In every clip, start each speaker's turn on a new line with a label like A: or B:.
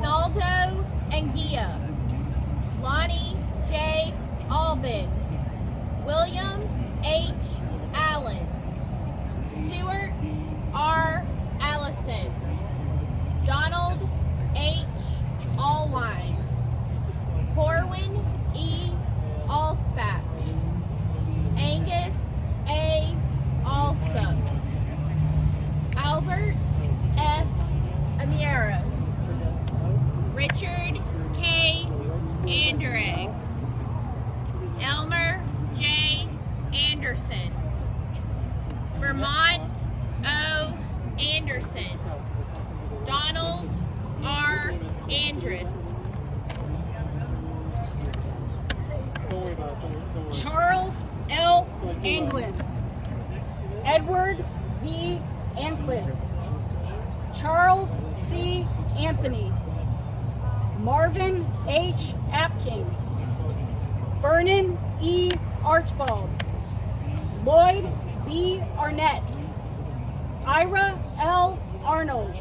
A: Ronaldo Anguilla, Lonnie J. Albin, William H. Allen, Stuart R. Allison, Donald H. Allwine, Corwin E. Allspach, Angus A. Alsup, Albert F. Amira, Richard K. Anderegg, Elmer J. Anderson, Vermont O. Anderson, Donald R. Andrus,
B: Charles L. Anglin, Edward V. Ancliffe, Charles C. Anthony, Marvin H. Apking, Vernon E. Archibald, Lloyd B. Arnett, Ira L. Arnold,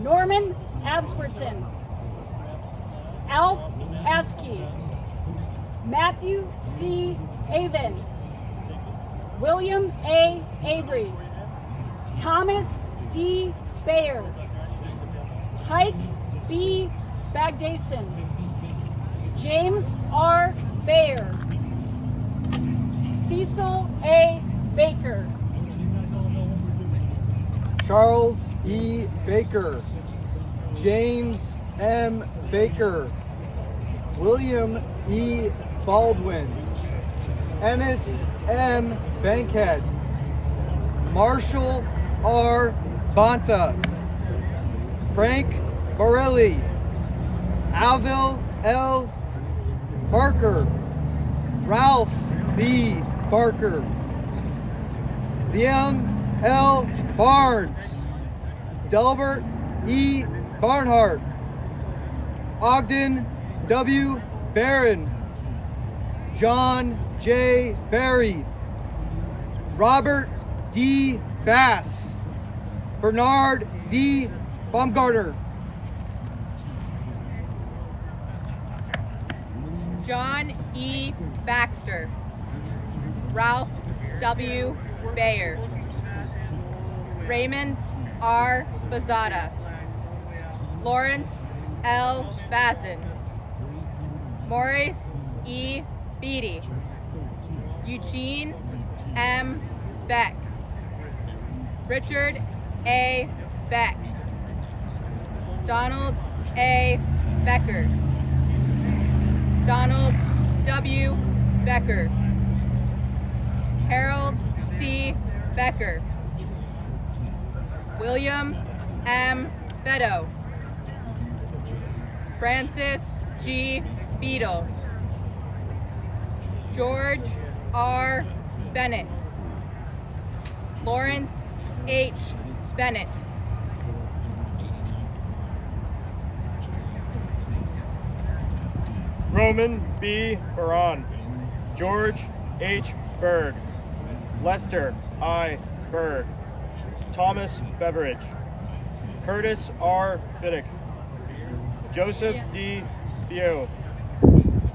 B: Norman Abswortson, Alf Askey, Matthew C. Avon, William A. Avery, Thomas D. Bayer, Hike B. Bagdason, James R. Bayer, Cecil A. Baker,
C: Charles E. Baker, James M. Baker, William E. Baldwin, Ennis M. Bankhead, Marshall R. Bonta, Frank Morelli, Alvil L. Barker, Ralph B. Barker, Leon L. Barnes, Delbert E. Barnhart, Ogden W. Barron, John J. Barry, Robert D. Bass, Bernard V. Baumgartner,
A: John E. Baxter, Ralph W. Bayer, Raymond R. Bazada, Lawrence L. Bazin, Maurice E. Beatty, Eugene M. Beck, Richard A. Beck, Donald A. Becker, Donald W. Becker, Harold C. Becker, William M. Beddoe, Francis G. Beadle, George R. Bennett, Lawrence H. Bennett,
D: Roman B. Baran, George H. Berg, Lester I. Berg, Thomas Beveridge, Curtis R. Biddick, Joseph D. Bio,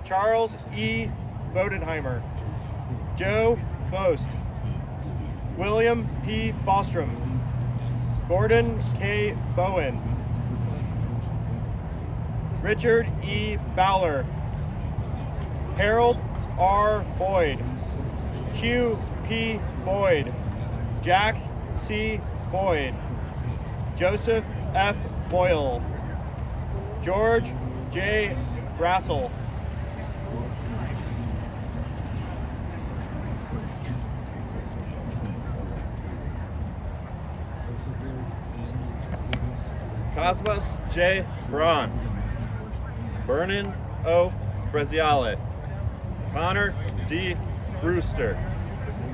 D: Charles E. Vodenheimer, Joe Bost, William P. Bostrom, Gordon K. Bowen, Richard E. Bowler, Harold R. Boyd, Hugh P. Boyd, Jack C. Boyd, Joseph F. Boyle, George J. Brassel,
E: Cosmos J. Braun, Vernon O. Breziale, Connor D. Brewster,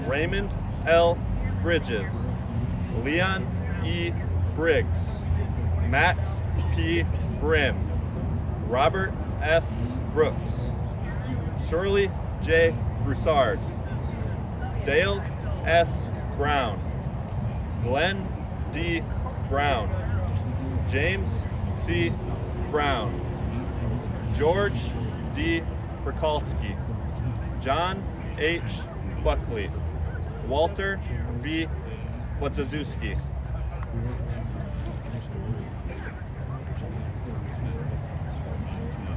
E: Raymond L. Bridges, Leon E. Briggs, Max P. Brim, Robert F. Brooks, Shirley J. Broussard, Dale S. Brown, Glenn D. Brown, James C. Brown, George D. Brikalski, John H. Buckley, Walter V. Wadzawski.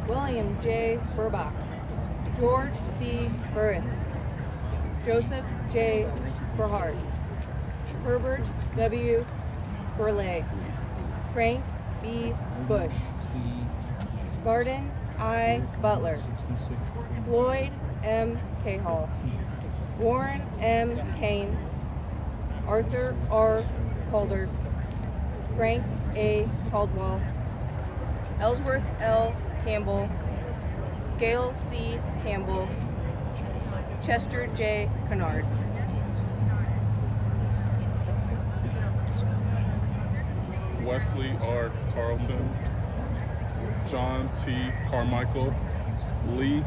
A: William J. Burbach, George C. Burris, Joseph J. Berhard, Herbert W. Burley, Frank B. Bush, Barton I. Butler, Floyd M. Cahall, Warren M. Kane, Arthur R. Calder, Frank A. Caldwell, Ellsworth L. Campbell, Gail C. Campbell, Chester J. Kennard.
F: Wesley R. Carlton, John T. Carmichael, Lee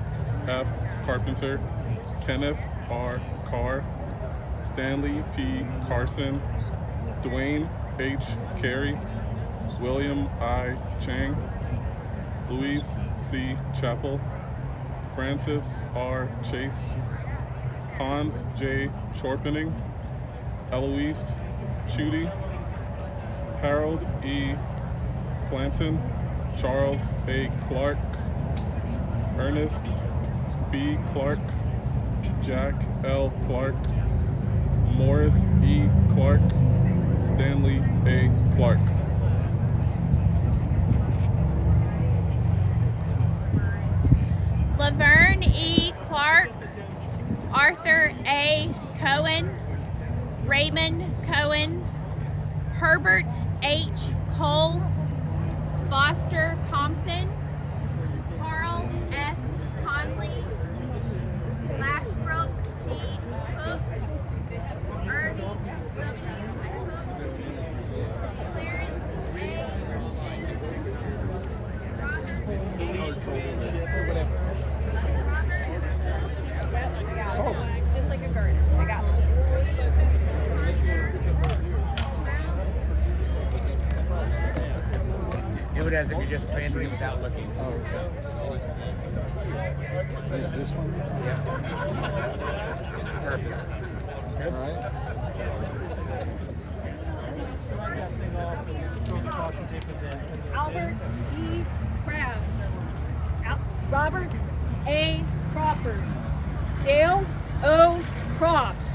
F: F. Carpenter, Kenneth R. Carr, Stanley P. Carson, Dwayne H. Carey, William I. Chang, Louise C. Chappell, Francis R. Chase, Hans J. Chorpening, Eloise Chudy, Harold E. Clanton, Charles A. Clark, Ernest B. Clark, Jack L. Clark, Morris E. Clark, Stanley A. Clark.
G: Laverne E. Clark, Arthur A. Cohen, Raymond Cohen, Herbert H. Cole, Foster Compton, Carl F. Conley, Lashbrook D. Cook, Ernie W. Cook, Clarence A.
A: Just like a garden. I got one.
H: Do it as if you're just planting it without looking.
C: Oh, okay. Is this one?
H: Yeah. Perfect.
C: All right.
B: Albert D. Krabs, Robert A. Crawford, Dale O. Croft,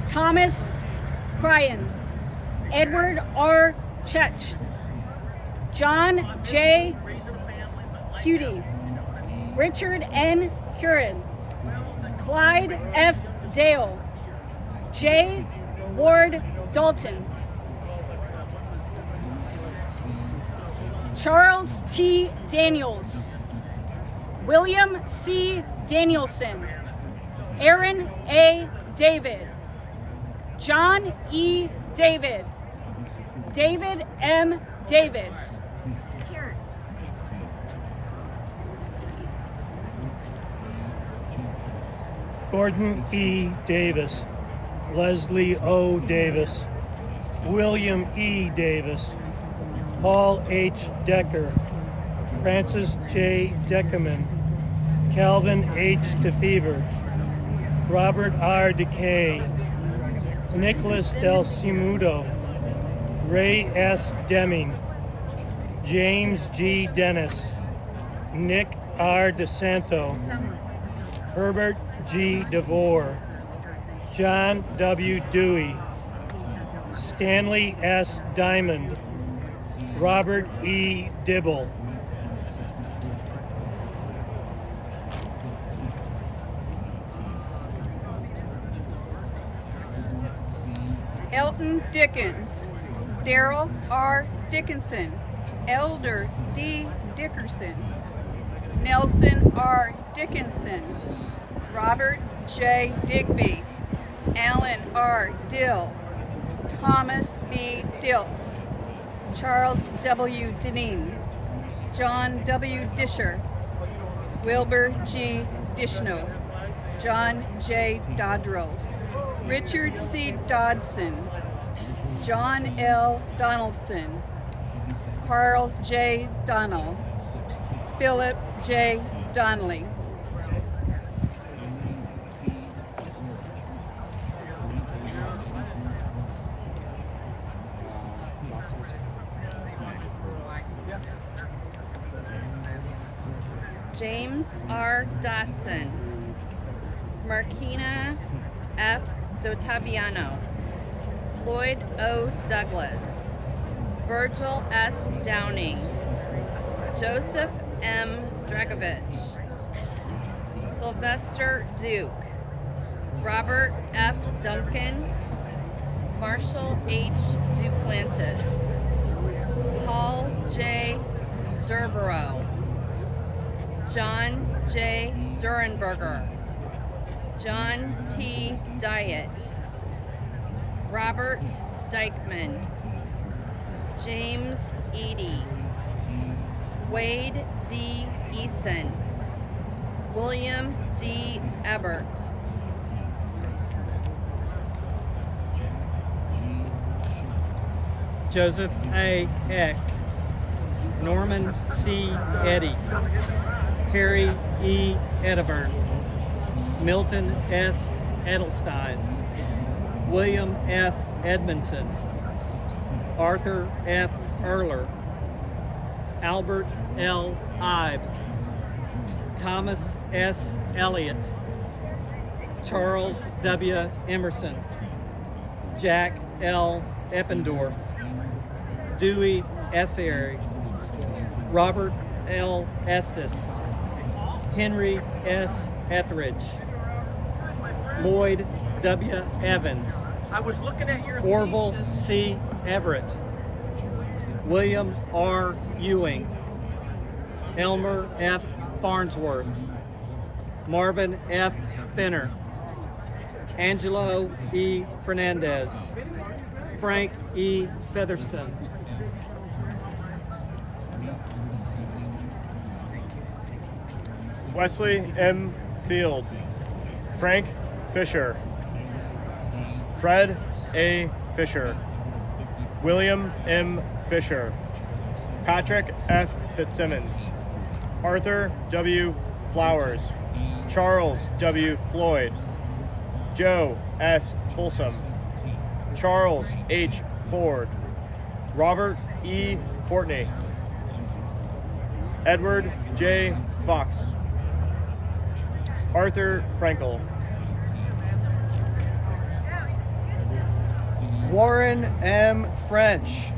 B: Thomas Cryan, Edward R. Chech, John J. Cutie, Richard N. Curran, Clyde F. Dale, J. Ward Dalton, Charles T. Daniels, William C. Danielson, Aaron A. David, John E. David, David M. Davis,
I: Gordon E. Davis, Leslie O. Davis, William E. Davis, Paul H. Decker, Francis J. Deckerman, Calvin H. DeFever, Robert R. DeKay, Nicholas Del Cimudo, Ray S. Deming, James G. Dennis, Nick R. DeSanto, Herbert G. DeVore, John W. Dewey, Stanley S. Diamond, Robert E. Dibble.
A: Elton Dickens, Daryl R. Dickinson, Elder D. Dickerson, Nelson R. Dickinson, Robert J. Digby, Alan R. Dill, Thomas B. Diltz, Charles W. Deneen, John W. Disher, Wilbur G. Dishno, John J. Dodrell, Richard C. Dodson, John L. Donaldson, Carl J. Donnell, Philip J. Donnelly.
J: James R. Dotson, Marquina F. Dotaviano, Floyd O. Douglas, Virgil S. Downing, Joseph M. Dragovich, Sylvester Duke, Robert F. Duncan, Marshall H. Duplantis, Paul J. Durborough, John J. Durenberger, John T. Diet, Robert Dykeman, James Eady, Wade D. Eason, William D. Ebert,
K: Joseph A. Eck, Norman C. Eddy, Harry E. Edeburn, Milton S. Edelstein, William F. Edmondson, Arthur F. Erler, Albert L. Ibe, Thomas S. Elliott, Charles W. Emerson, Jack L. Eppendorf, Dewey Essary, Robert L. Estes, Henry S. Etheridge, Lloyd W. Evans, Orville C. Everett, William R. Ewing, Elmer F. Farnsworth, Marvin F. Finner, Angelo E. Fernandez, Frank E. Featherston,
D: Wesley M. Field, Frank Fisher, Fred A. Fisher, William M. Fisher, Patrick F. Fitzsimmons, Arthur W. Flowers, Charles W. Floyd, Joe S. Folsom, Charles H. Ford, Robert E. Fortney, Edward J. Fox, Arthur Frankel,
L: Warren M. French,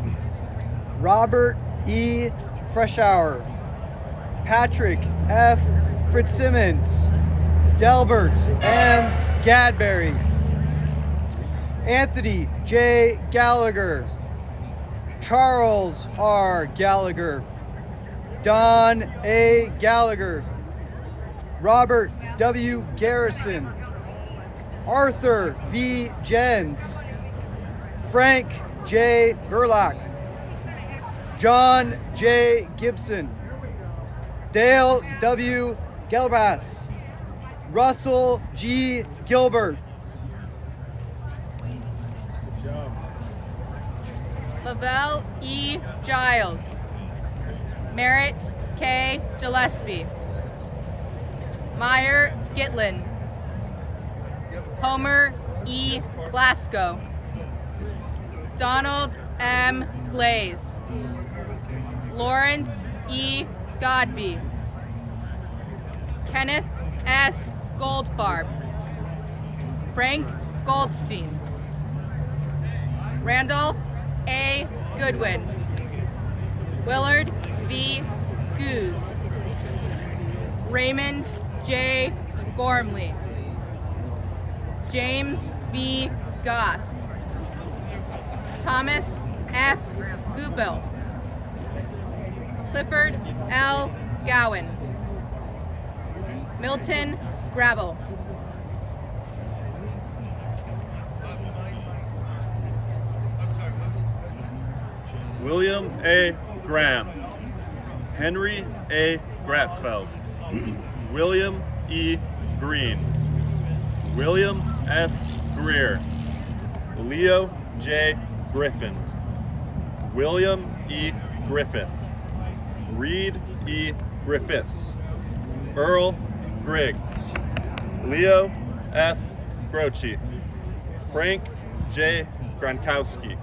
L: Robert E. Freshour, Patrick F. Fitzsimmons, Delbert M. Gadberry, Anthony J. Gallagher, Charles R. Gallagher, Don A. Gallagher, Robert W. Garrison, Arthur V. Jens, Frank J. Gerlach, John J. Gibson, Dale W. Gelbas, Russell G. Gilbert,
G: Lavelle E. Giles, Merritt K. Gillespie, Meyer Gitlin, Homer E. Glasgow, Donald M. Glaze, Lawrence E. Godby, Kenneth S. Goldfarb, Frank Goldstein, Randolph A. Goodwin, Willard V. Goose, Raymond J. Gormley, James V. Goss, Thomas F. Gubel, Clifford L. Gowan, Milton Gravel,
E: William A. Graham, Henry A. Gratzfeld, William E. Green, William S. Greer, Leo J. Griffin, William E. Griffith, Reed E. Griffiths, Earl Griggs, Leo F. Grochi, Frank J. Gronkowski,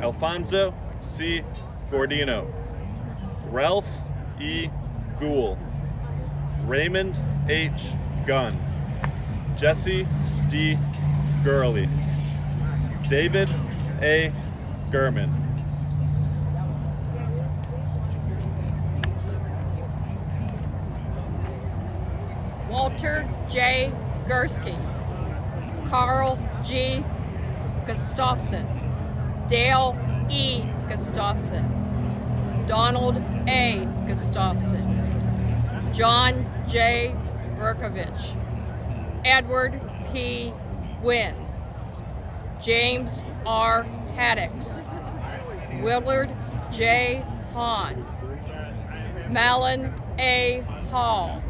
E: Alfonso C. Gordino, Ralph E. Gould, Raymond H. Gunn, Jesse D. Gurley, David A. Gurman,
A: Walter J. Gursky, Carl G. Gustafson, Dale E. Gustafson, Donald A. Gustafson, John J. Verkovich, Edward P. Wynn, James R. Haddix, Willard J. Hahn, Malin A. Hall,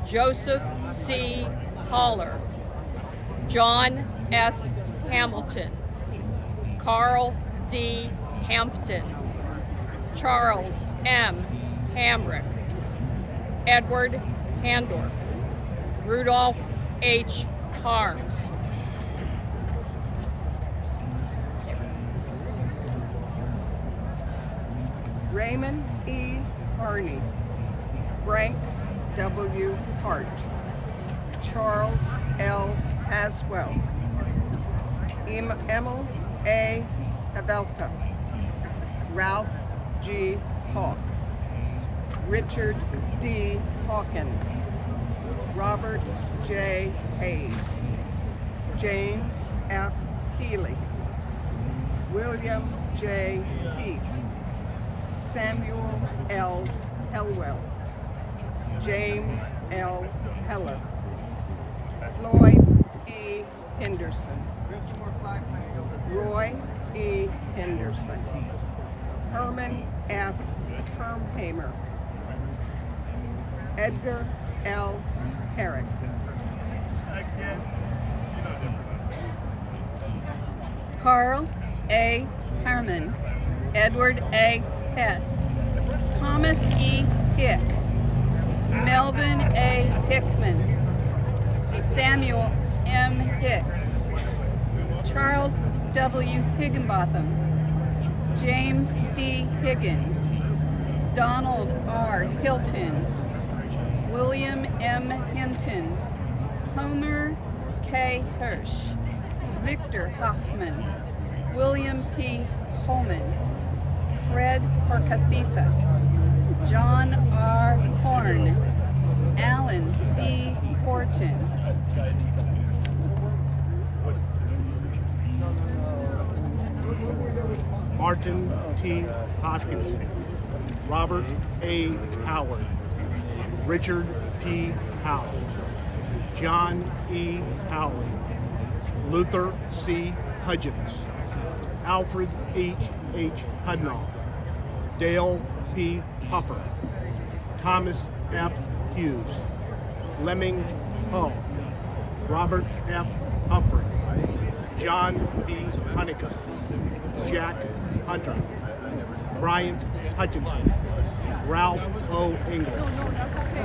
A: Joseph C. Holler, John S. Hamilton, Carl D. Hampton, Charles M. Hamrick, Edward Handorf, Rudolph H. Harms,
M: Raymond E. Harney, Frank W. Hart, Charles L. Haswell, Emil A. Havelka, Ralph G. Hawk, Richard D. Hawkins, Robert J. Hayes, James F. Healy, William J. Heath, Samuel L. Helwell, James L. Heller, Floyd E. Henderson, Roy E. Henderson, Herman F. Hermhamer, Edgar L. Herrick,
A: Carl A. Herman, Edward A. Hess, Thomas E. Hick, Melvin A. Hickman, Samuel M. Hicks, Charles W. Higginbotham, James D. Higgins, Donald R. Hilton, William M. Hinton, Homer K. Hirsch, Victor Hoffman, William P. Holman, Fred Horcasitas, John R. Horn, Alan D. Horton,
N: Martin T. Hoskinson, Robert A. Howard, Richard P. Howell, John E. Howley, Luther C. Hudgens, Alfred H. Hudnall, Dale P. Huffer, Thomas F. Hughes, Lemming Hull, Robert F. Humphrey, John P. Honeycutt, Jack Hunter, Bryant Hutchinson, Ralph O. Ingalls,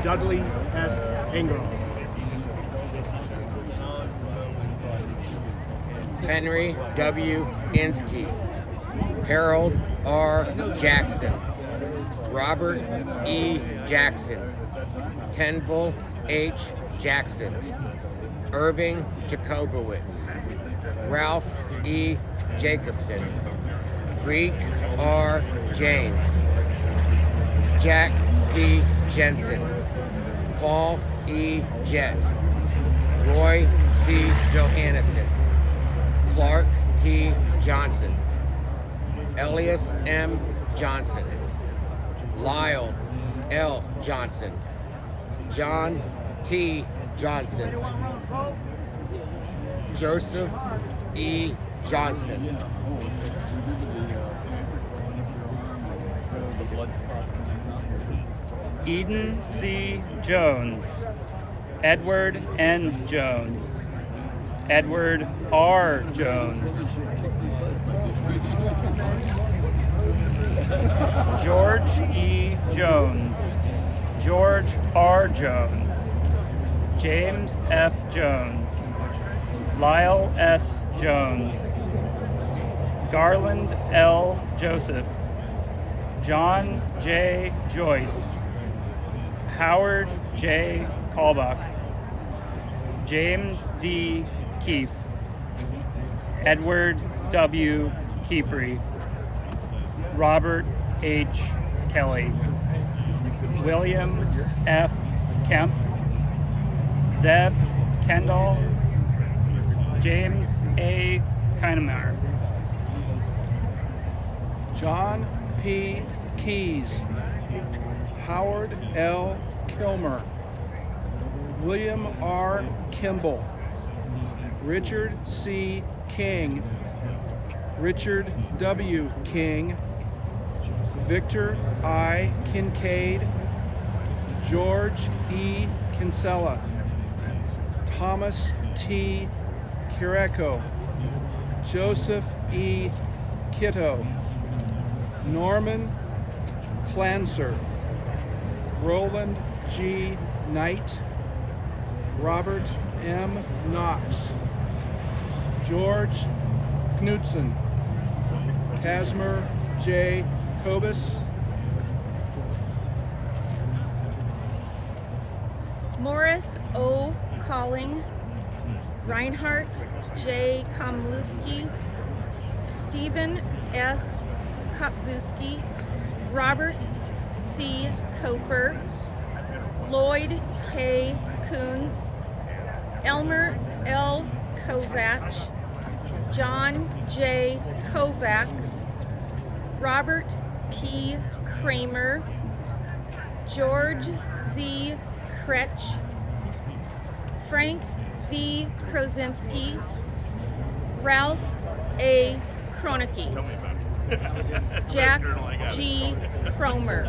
N: Dudley S. Ingram,
H: Henry W. Inskeep, Harold R. Jackson, Robert E. Jackson, Tenville H. Jackson, Irving Jacobowitz, Ralph E. Jacobson, Greek R. James, Jack P. Jensen, Paul E. Jett, Roy C. Johannesson, Clark T. Johnson, Elias M. Johnson, Lyle L. Johnson, John T. Johnson, Joseph E. Johnston,
O: Eden C. Jones, Edward N. Jones, Edward R. Jones, George E. Jones, George R. Jones, James F. Jones, Lyle S. Jones, Garland L. Joseph, John J. Joyce, Howard J. Kalbach, James D. Keefe, Edward W. Keefery, Robert H. Kelly, William F. Kemp, Zeb Kendall, James A. Kinemeyer,
N: John P. Keys, Howard L. Kilmer, William R. Kimball, Richard C. King, Richard W. King, Victor I. Kincaid, George E. Kinsella, Thomas T. Kireko, Joseph E. Kitto, Norman Clancer, Roland G. Knight, Robert M. Knox, George Knudsen, Casimir J. Kobus,
P: Morris O. Calling, Reinhard J. Komlewski, Stephen S. Kopzewski, Robert C. Coper, Lloyd K. Coons, Elmer L. Kovach, John J. Kovacs, Robert P. Kramer, George Z. Kretsch, Frank V. Krozinski, Ralph A. Kronicki, Jack G. Cromer.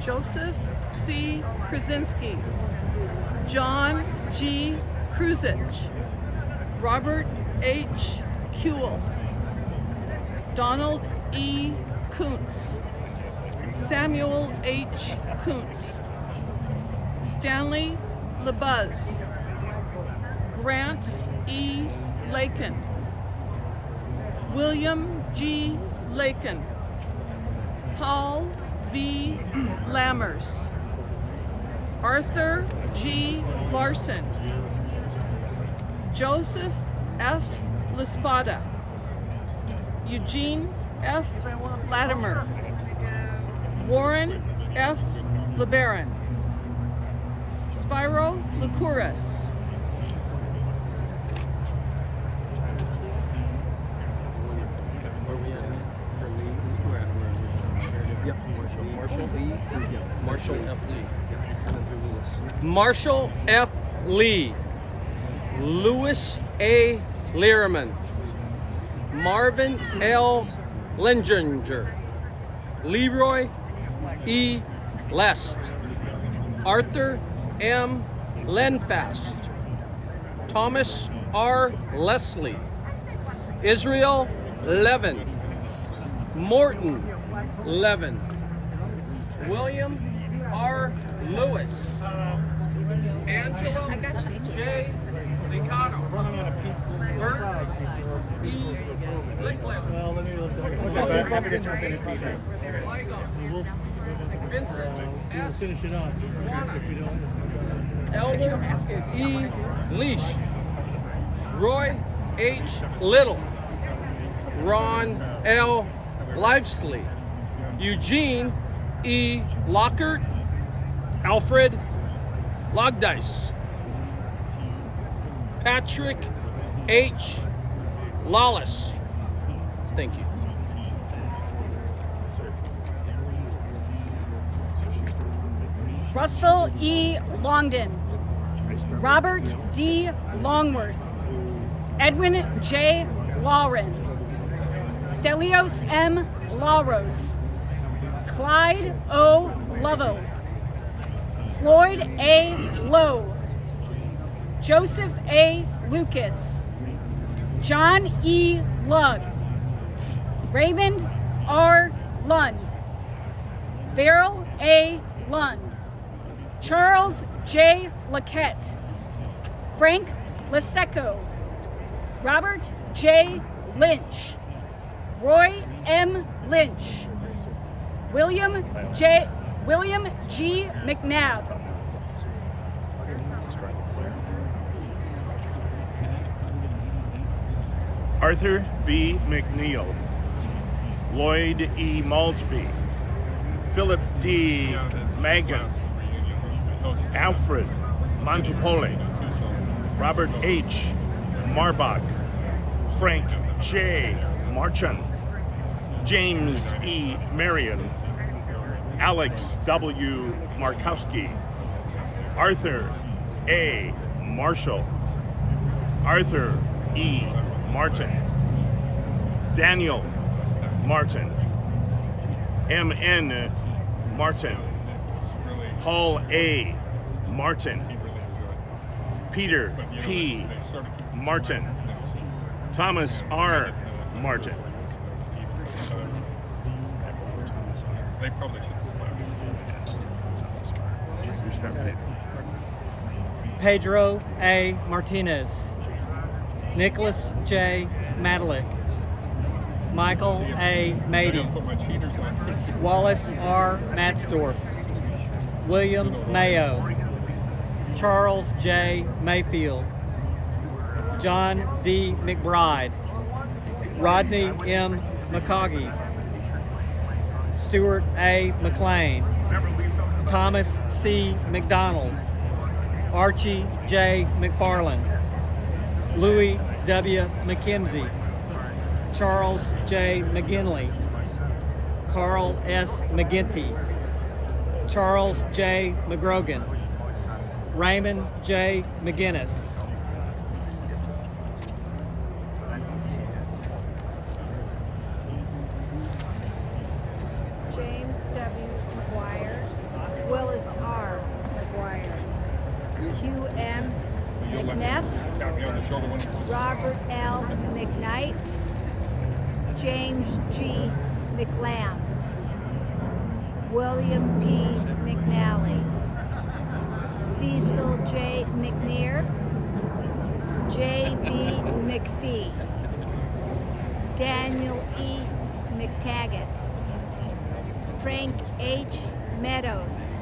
M: Joseph C. Krasinski, John G. Kruzich, Robert H. Kuehl, Donald E. Kuntz, Samuel H. Kuntz, Stanley LeBuz, Grant E. Lakin, William G. Lakin, Paul V. Lammers, Arthur G. Larson, Joseph F. Laspada, Eugene F. Latimer, Warren F. LeBaron, Spyro Licouris,
Q: Marshall F. Lee, Louis A. Learman, Marvin L. Lenginger, Leroy E. Lest, Arthur M. Lenfast, Thomas R. Leslie, Israel Levin, Morton Levin, William R. Lewis, Angela J. Licano, Bert E. Lickland.
D: Well, let me look at I'm happy to jump in if needed.
Q: Vincent
I: We'll finish it off if we don't.
Q: Elder E. Leash, Roy H. Little, Ron L. Livesley, Eugene E. Lockhart, Alfred Logdice, Patrick H. Lawless. Thank you.
B: Russell E. Longden, Robert D. Longworth, Edwin J. Lauren, Stelios M. Lauros, Clyde O. Lovell, Floyd A. Lowe, Joseph A. Lucas, John E. Lugg, Raymond R. Lund, Verrill A. Lund, Charles J. Laquette, Frank Laseco, Robert J. Lynch, Roy M. Lynch, William G. McNabb,
D: Arthur B. McNeil, Lloyd E. Maltby, Philip D. Magan, Alfred Montepoli, Robert H. Marbach, Frank J. Marchand, James E. Marion, Alex W. Markowski, Arthur A. Marshall, Arthur E. Martin, Daniel Martin, M.N. Martin, Paul A. Martin, Peter P. Martin, Thomas R. Martin.
F: They probably should
K: Pedro A. Martinez, Nicholas J. Madelick, Michael A. Mady, Wallace R. Matzdorf, William Mayo, Charles J. Mayfield, John D. McBride, Rodney M. McCoggy, Stuart A. McLean, Thomas C. McDonald, Archie J. McFarland, Louis W. McKimsey, Charles J. McGinley, Carl S. McGinty, Charles J. McGrogan, Raymond J. McGinnis.
R: James W. McGuire, Willis R. McGuire, Hugh M. McNeff, Robert L. McKnight, James G. McLamb, William P. McNally, Cecil J. McNear, J. B. McPhee, Daniel E. McTaggart, Frank H. Meadows,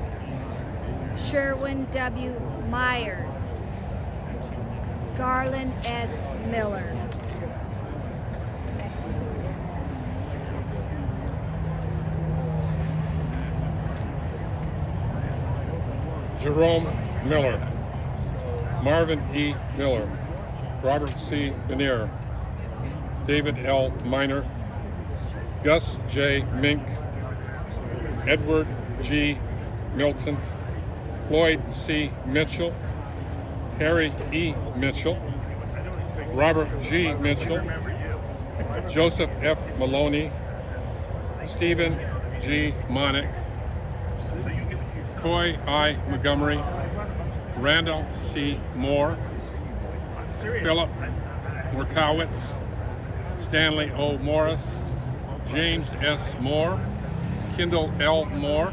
R: Sherwin W. Myers, Garland S. Miller.
S: Jerome Miller, Marvin E. Miller, Robert C. Benier, David L. Miner, Gus J. Mink, Edward G. Milton, Floyd C. Mitchell, Harry E. Mitchell, Robert G. Mitchell, Joseph F. Maloney, Stephen G. Monick, Coy I. Montgomery, Randall C. Moore, Philip Murkowitz, Stanley O. Morris, James S. Moore, Kendall L. Moore,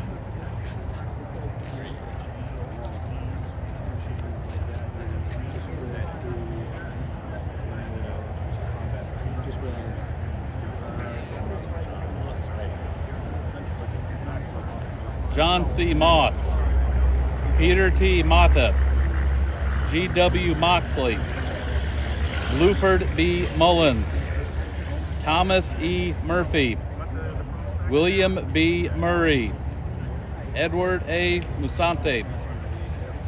T: John C. Moss, Peter T. Mata, G.W. Moxley, Luford B. Mullins, Thomas E. Murphy, William B. Murray, Edward A. Musante,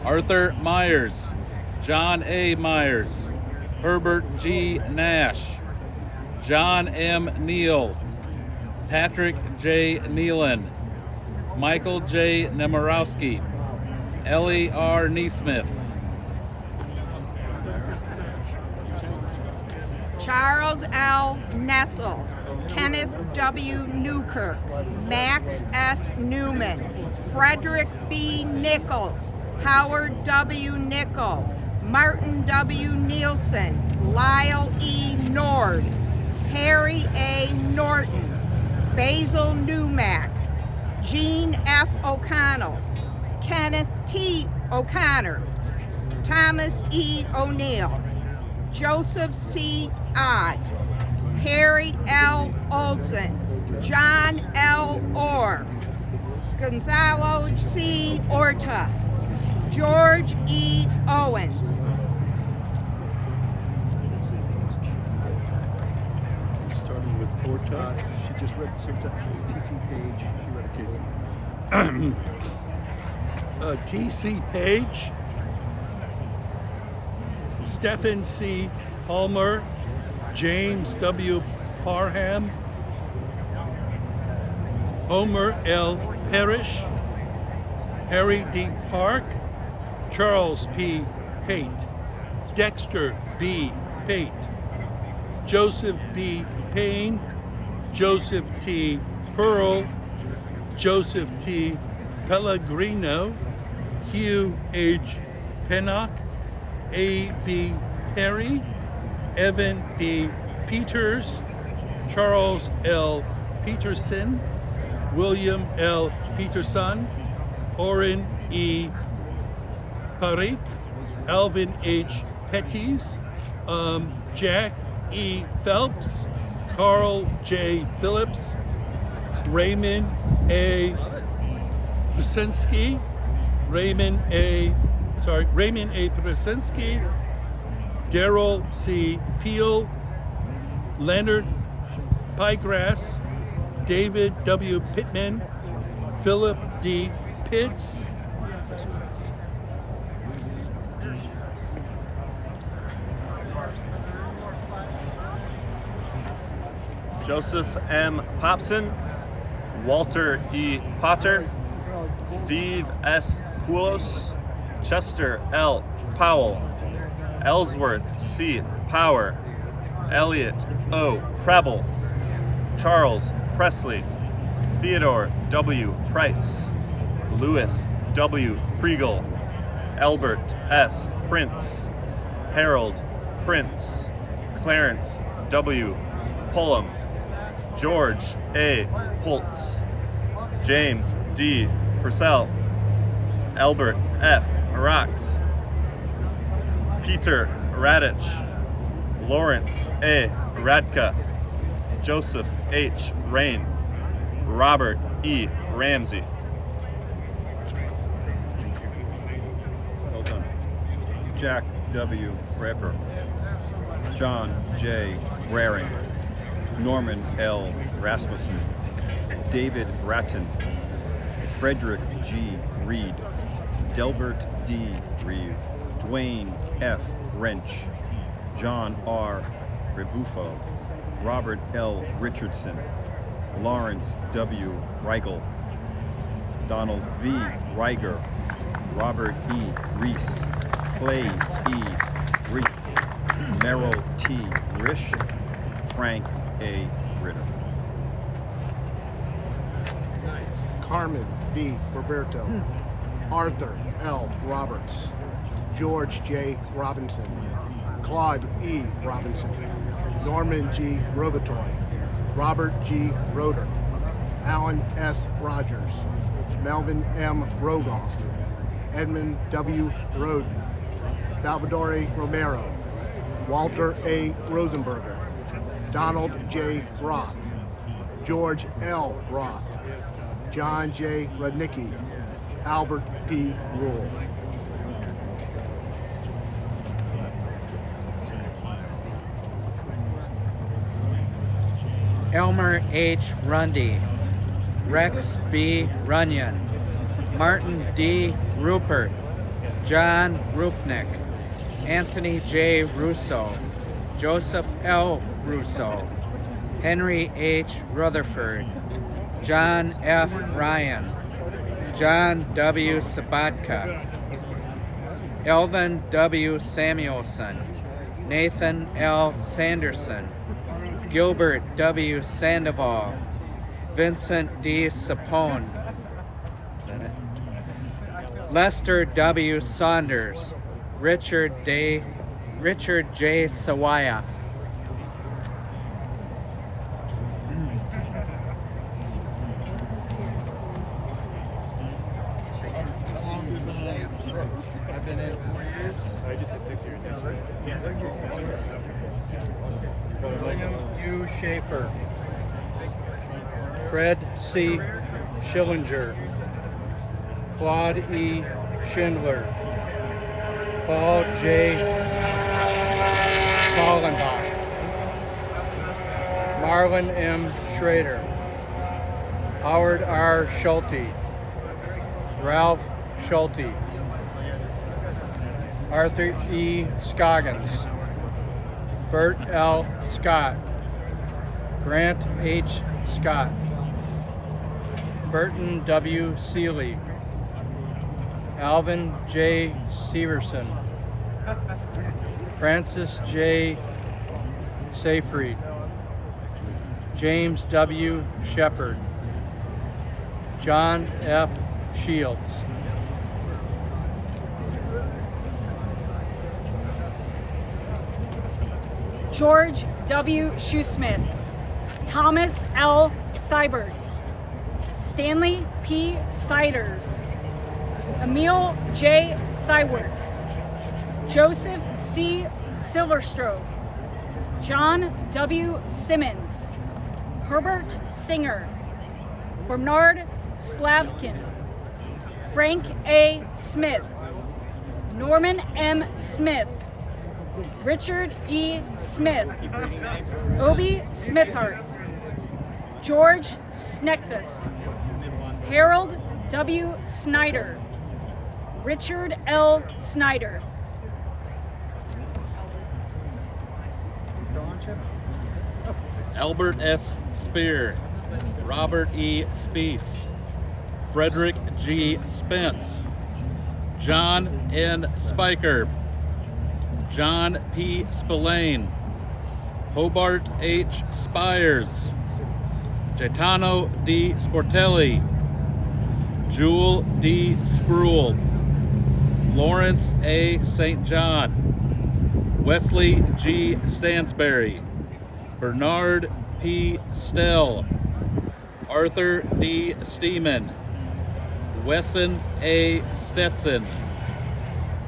T: Arthur Myers, John A. Myers, Herbert G. Nash, John M. Neal, Patrick J. Nealon, Michael J. Nemorowski, Ellie R. Neesmith,
G: Charles L. Nessel,
S: Kenneth W. Newkirk, Max S. Newman, Frederick B. Nichols, Howard W. Nickel, Martin W. Nielsen, Lyle E. Nord, Harry A. Norton, Basil Newmack, Gene F. O'Connell, Kenneth T. O'Connor, Thomas E. O'Neill, Joseph C. Odd, Harry L. Olson, John L. Orr, Gonzalo C. Orta, George E. Owens.
N: Starting with Orta. She just read, so it's actually TC Page. She read okay. TC Page, Stephen C. Palmer, James W. Parham, Homer L. Parrish, Harry D. Park, Charles P. Pate, Dexter B. Pate, Joseph B. Payne, Joseph T. Pearl, Joseph T. Pellegrino, Hugh H. Pennock, A. V. Perry, Evan P. Peters, Charles L. Peterson, William L. Peterson, Oren E. Parikh, Alvin H. Petties, Jack E. Phelps, Carl J. Phillips, Raymond A. Krasinski, Raymond A. Krasinski, Daryl C. Peel, Leonard Pygrass, David W. Pittman, Philip D. Pitts,
E: Joseph M. Popson, Walter E. Potter, Steve S. Poulos, Chester L. Powell, Ellsworth C. Power, Elliot O. Preble, Charles Presley, Theodore W. Price, Louis W. Priegel, Albert S. Prince, Harold Prince, Clarence W. Pullum, George A. Holtz, James D. Purcell, Albert F. Arax, Peter Radich, Lawrence A. Radka, Joseph H. Rain, Robert E. Ramsey.
U: Well done. Jack W. Rapper, John J. Raring, Norman L. Rasmussen, David Ratton, Frederick G. Reed, Delbert D. Reeve, Dwayne F. Wrench, John R. Rebufo, Robert L. Richardson, Lawrence W. Reigel, Donald V. Reiger, Robert E. Reese, Clay E. Reef, Merrill T. Risch, Frank A. Ritter.
N: Carmen V. Roberto, Arthur L. Roberts, George J. Robinson, Claude E. Robinson, Norman G. Robitoy, Robert G. Roeder, Alan S. Rogers, Melvin M. Rogoff, Edmund W. Roden, Salvatore Romero, Walter A. Rosenberger, Donald J. Roth, George L. Roth, John J. Rudnicki, Albert P. Rule.
V: Elmer H. Rundy, Rex V. Runyon, Martin D. Rupert, John Rupnick, Anthony J. Russo, Joseph L. Russo, Henry H. Rutherford, John F. Ryan, John W. Sabatka, Elvin W. Samuelson, Nathan L. Sanderson, Gilbert W. Sandoval, Vincent D. Sapone, Lester W. Saunders, Richard J. Sawaya.
L: I've been in 4 years.
F: I just had 6 years yesterday.
Q: William U. Schaefer, Fred C. Schillinger, Claude E. Schindler, Paul J. Mollenbach, Marlon M. Schrader, Howard R. Schulte, Ralph Schulte, Arthur E. Scoggins, Bert L. Scott, Grant H. Scott, Burton W. Seeley, Alvin J. Severson, Francis J. Seyfried, James W. Shepard, John F. Shields.
B: George W. Shoesmith, Thomas L. Seibert, Stanley P. Siders, Emil J. Sywert, Joseph C. Silverstrode, John W. Simmons, Herbert Singer, Bernard Slavkin, Frank A. Smith, Norman M. Smith, Richard E. Smith, Obi Smithart, George Snekthus, Harold W. Snyder, Richard L. Snyder.
L: Still on, Chip?
T: Albert S. Spear, Robert E. Speece, Frederick G. Spence, John N. Spiker, John P. Spillane, Hobart H. Spires, Gaetano D. Sportelli, Jewel D. Spruill, Lawrence A. St. John, Wesley G. Stansberry, Bernard P. Stell, Arthur D. Steeman, Wesson A. Stetson,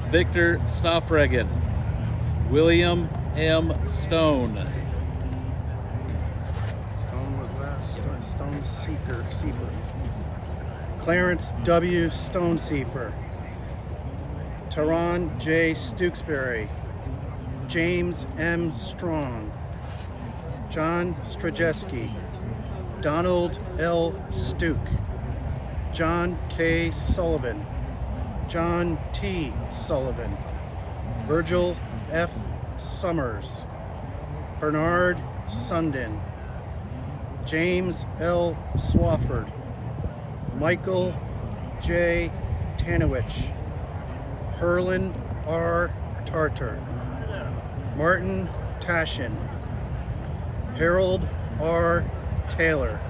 T: Victor Stoffregen, William M. Stone.
L: Stone was last. Stone Seeker. Clarence W. Stoneseefer, Taron J. Stooksbury, James M. Strong, John Strajeski, Donald L. Stuke, John K. Sullivan, John T. Sullivan, Virgil F. Summers, Bernard Sundin, James L. Swafford, Michael J. Tanowich, Herlin R. Tartar, Martin Tashin, Harold R. Taylor,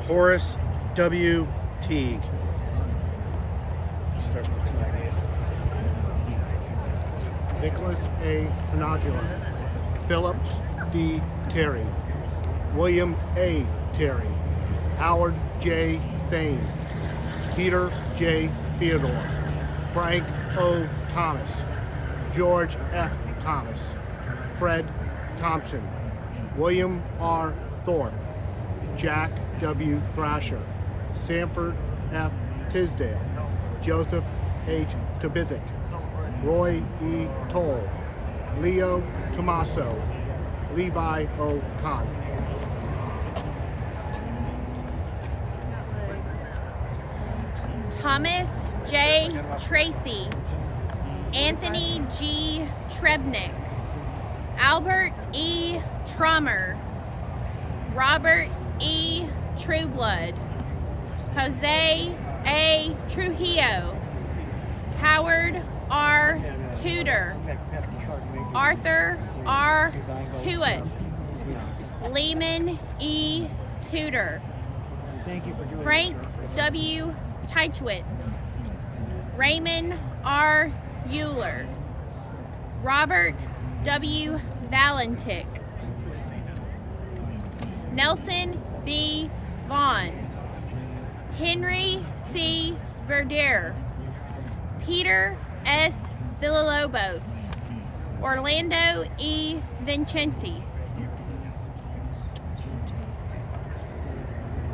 L: Horace W. Teague. Start with tonight. Nicholas A. Penodula, Philip D. Terry, William A. Terry, Howard J. Thane, Peter J. Theodore, Frank O. Thomas, George F. Thomas, Fred Thompson, William R. Thorpe, Jack W. Thrasher, Sanford F. Tisdale, Joseph H. Tobizic, Roy E. Toll, Leo Tomaso, Levi O. Kahn.
G: Thomas J. Tracy, Anthony G. Trebnick, Albert E. Trummer, Robert E. Trueblood, Jose A. Trujillo, Howard R. Tudor, Arthur R. Tewitt, Lehman E. Tudor.
K: Thank you for doing
G: Frank W. Teichwitz. Raymond R. Euler. Robert W. Valentik. Nelson B. Vaughn. Henry C. Verder. Peter S. Villalobos. Orlando E. Vincenti.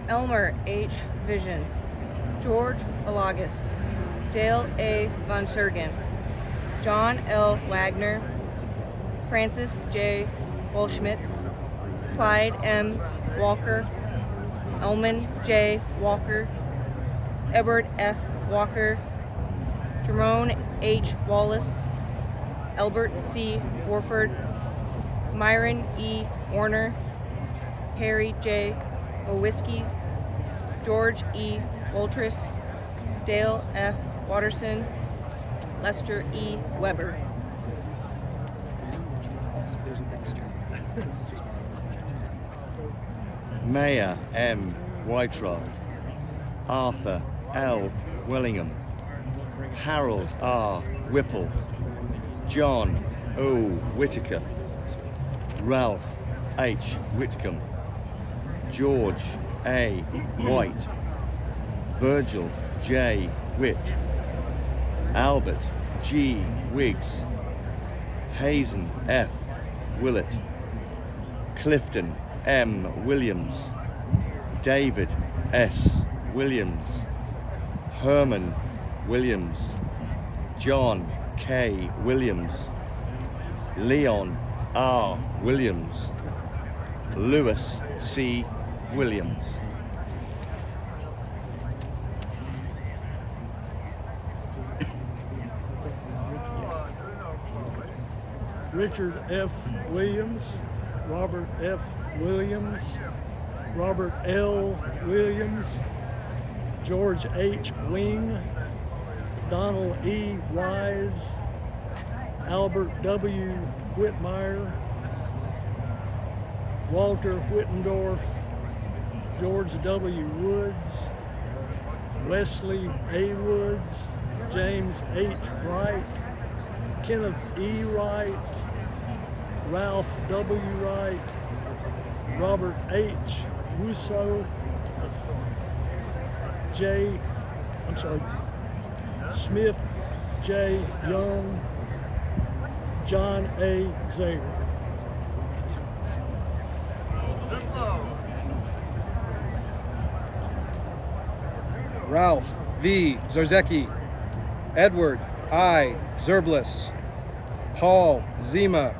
C: Elmer H. Vision. George Alagas. Dale A. Von Sergen. John L. Wagner. Francis J. Wolschmitz. Clyde M. Walker. Elman J. Walker. Edward F. Walker. Jerome H. Wallace. Albert C. Warford. Myron E. Warner. Harry J. Owiski. George E. Woltris. Dale F. Watterson. Lester E. Weber.
U: Maya M. Whiterod, Arthur L. Willingham, Harold R. Whipple, John O. Whitaker, Ralph H. Whitcomb, George A. White, Virgil J. Witt, Albert G. Wiggs, Hazen F. Willett, Clifton M. Williams, David S. Williams, Herman Williams, John K. Williams, Leon R. Williams, Lewis C. Williams.
J: Richard F. Williams, Robert F. Williams, Robert L. Williams, George H. Wing, Donald E. Wise, Albert W. Whitmire, Walter Whittendorf, George W. Woods, Wesley A. Woods, James H. Wright, Kenneth E. Wright, Ralph W. Wright, Robert H. Russo, Smith J. Young, John A. Zayer.
W: Ralph V. Zarzecki, Edward I. Zerblis, Paul Zima,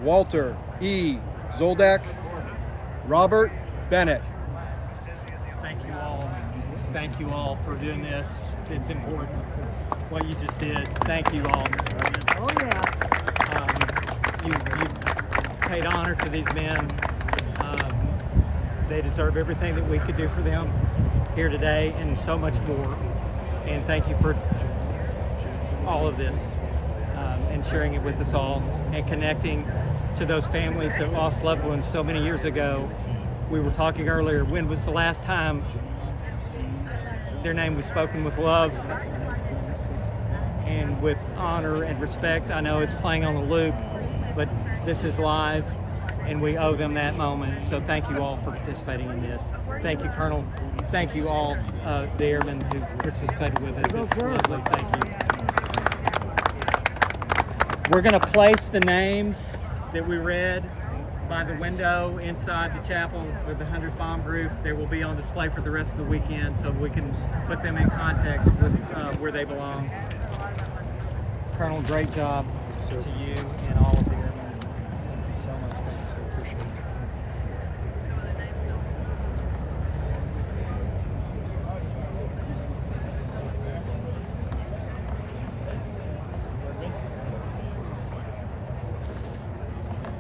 W: Walter E. Zoldak, Robert Bennett.
K: Thank you all. Thank you all for doing this. It's important what you just did. Thank you all.
B: Oh yeah.
K: You paid honor to these men. They deserve everything that we could do for them here today and so much more. And thank you for all of this and sharing it with us all and connecting to those families that lost loved ones so many years ago. We were talking earlier, when was the last time their name was spoken with love and with honor and respect? I know it's playing on the loop, but this is live and we owe them that moment. So thank you all for participating in this. Thank you, Colonel. Thank you all, the airmen who participated with us. It's lovely. Thank you. We're going to place the names that we read by the window inside the chapel with the 100th Bomb Group. They will be on display for the rest of the weekend so we can put them in context with where they belong. Colonel, great job to you and all of the airmen. Thank you so much.